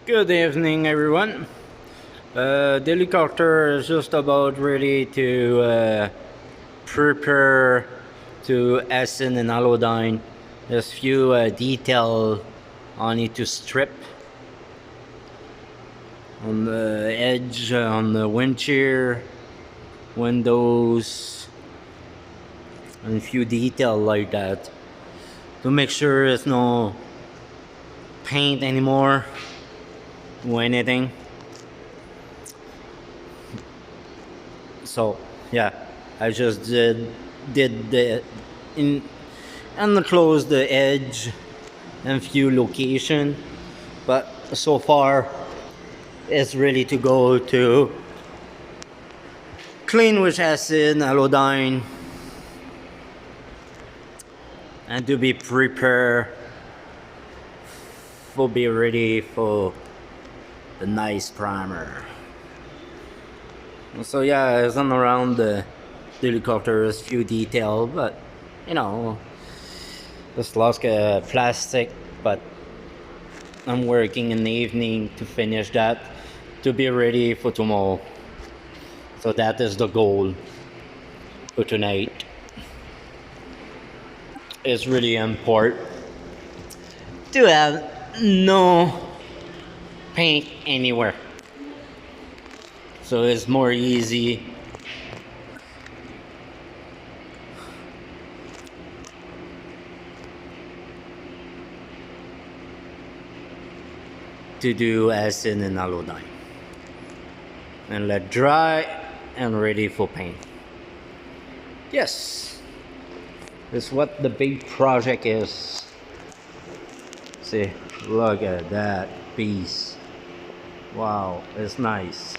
Good evening, everyone. The helicopter is just about ready to prepare to ascend and allodyne. There's few detail I need to strip on the edge, on the wind shear, windows, and a few detail like that to make sure there's no paint anymore or anything. So yeah, I just did the in and close the edge and few location, but so far it's ready to go to clean with acid allodyne and to be prepared for be ready for the nice primer. So yeah, it's on around the helicopter's few detail, but you know, just lost plastic. But I'm working in the evening to finish that to be ready for tomorrow. So that is the goal for tonight. It's really important to have no paint anywhere. So it's more easy to do acid and allodyne and let dry and ready for paint. Yes, this is what the big project is. See, look at that piece. Wow, it's nice.